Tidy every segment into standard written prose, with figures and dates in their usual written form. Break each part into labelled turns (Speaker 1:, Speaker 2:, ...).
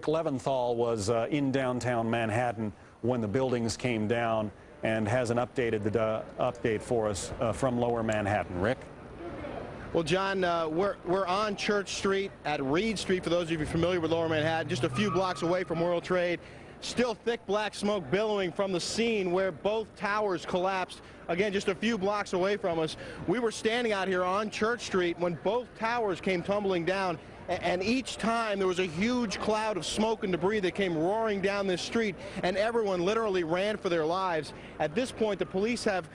Speaker 1: Rick Leventhal was in downtown Manhattan when the buildings came down and has an update for us from Lower Manhattan. Rick?
Speaker 2: Well, John, we're on Church Street at Reed Street, for those of you familiar with Lower Manhattan, just a few blocks away from World Trade. Still thick black smoke billowing from the scene where both towers collapsed. Again, just a few blocks away from us. We were standing out here on Church Street when both towers came tumbling down, and each time there was a huge cloud of smoke and debris that came roaring down this street, and everyone literally ran for their lives. At this point, the police have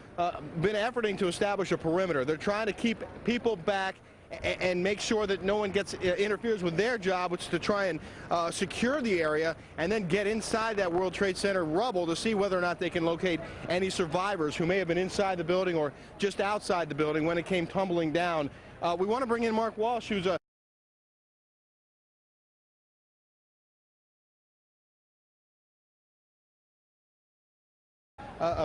Speaker 2: been efforting to establish a perimeter. They're trying to keep people back and make sure that no one interferes with their job, which is to try and secure the area and then get inside that World Trade Center rubble to see whether or not they can locate any survivors who may have been inside the building or just outside the building when it came tumbling down. We want to bring in Mark Walsh, who's a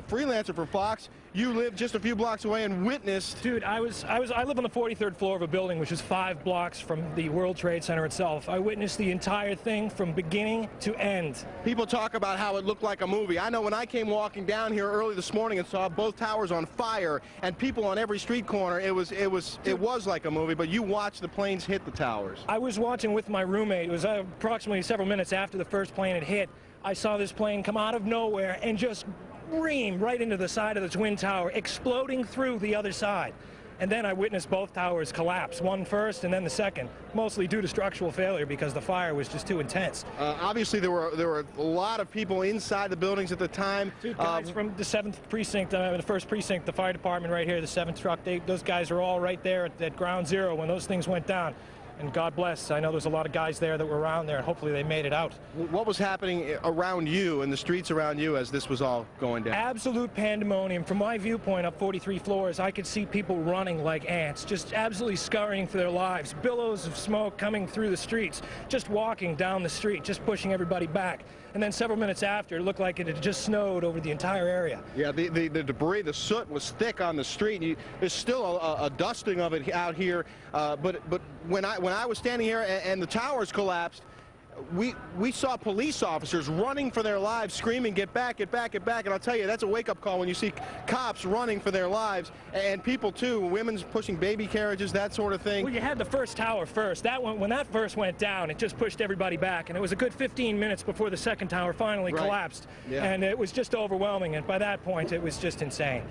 Speaker 2: freelancer for Fox. You live just a few blocks away and witnessed.
Speaker 3: Dude, I live on the 43rd floor of a building which is 5 blocks from the World Trade Center itself. I witnessed the entire thing from beginning to end.
Speaker 2: People talk about how it looked like a movie. I know when I came walking down here early this morning and saw both towers on fire and people on every street corner, it was like a movie, but you watched the planes hit the towers.
Speaker 3: I was watching with my roommate. It was approximately several minutes after the first plane had hit. I saw this plane come out of nowhere and just ream right into the side of the Twin Tower, exploding through the other side. And then I witnessed both towers collapse, one first and then the second, mostly due to structural failure because the fire was just too intense.
Speaker 2: Obviously, there were a lot of people inside the buildings at the time.
Speaker 3: Dude, guys from the 7th precinct, the 1st precinct, the fire department right here, the 7th truck, those guys are all right there at ground zero when those things went down. And God bless, I know there's a lot of guys there that were around there, and hopefully they made it out.
Speaker 2: What was happening around you and the streets around you as this was all going down?
Speaker 3: Absolute pandemonium. From my viewpoint up 43 floors, I could see people running like ants, just absolutely scurrying for their lives. Billows of smoke coming through the streets, just walking down the street, just pushing everybody back. And then several minutes after, it looked like it had just snowed over the entire area.
Speaker 2: Yeah, the debris, the soot was thick on the street. There's still a dusting of it out here. But when I was standing here and the towers collapsed, we saw police officers running for their lives, screaming, "Get back, get back, get back!" And I'll tell you, that's a wake-up call when you see cops running for their lives, and people too, women's pushing baby carriages, that sort of thing.
Speaker 3: Well, you had the first tower first. That one, when that first went down, it just pushed everybody back, and it was a good 15 minutes before the second tower finally collapsed. Yeah. And it was just overwhelming, and by that point, it was just insane.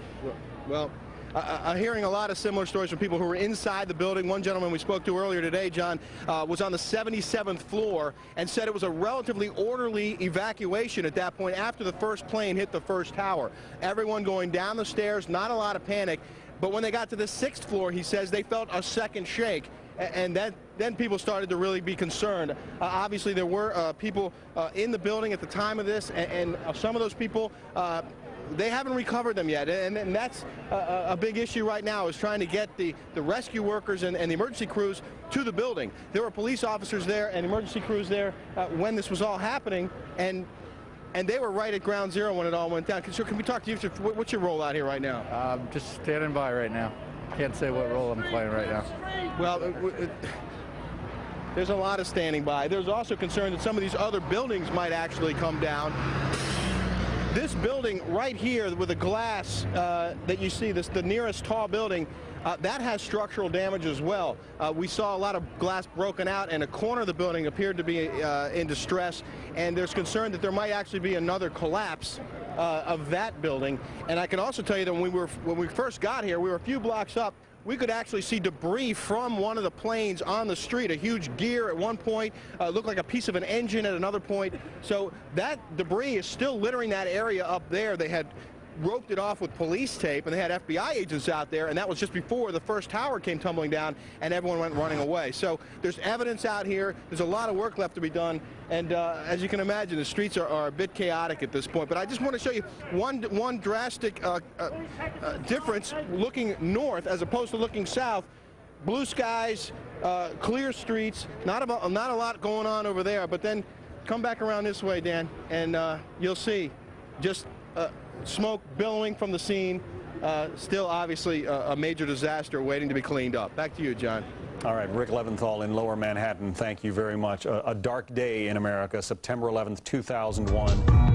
Speaker 2: Well, I'm hearing a lot of similar stories from people who were inside the building. One gentleman we spoke to earlier today, John, was on the 77th floor and said it was a relatively orderly evacuation at that point after the first plane hit the first tower. Everyone going down the stairs, not a lot of panic. But when they got to the 6th floor, he says they felt a second shake. And then people started to really be concerned. Obviously, there were people in the building at the time of this, and some of those people, they haven't recovered them yet, and that's a big issue right now, is trying to get the rescue workers and the emergency crews to the building. There were police officers there and emergency crews there when this was all happening, and they were right at ground zero when it all went down. Can we talk to you? What's your role out here right now?
Speaker 4: I'm just standing by right now. Can't say what role I'm playing right now.
Speaker 2: Well, there's a lot of standing by. There's also concern that some of these other buildings might actually come down. This building right here with the glass that you see, the nearest tall building, that has structural damage as well. We saw a lot of glass broken out, and a corner of the building appeared to be in distress, and there's concern that there might actually be another collapse of that building. And I can also tell you that when we first got here, we were a few blocks up. We could actually see debris from one of the planes on the street, a huge gear at one point, looked like a piece of an engine at another point. So that debris is still littering that area up there. They had roped it off with police tape, and they had FBI agents out there, and that was just before the first tower came tumbling down and everyone went running away. So there's evidence out here. There's a lot of work left to be done, and as you can imagine, the streets are a bit chaotic at this point. But I just want to show you one drastic difference looking north as opposed to looking south. Blue skies, clear streets, not a lot going on over there, but then come back around this way, Dan, and you'll see just smoke billowing from the scene. Still obviously a major disaster waiting to be cleaned up. Back to you, John.
Speaker 1: All right, Rick Leventhal in Lower Manhattan, thank you very much. A dark day in America, September 11th, 2001.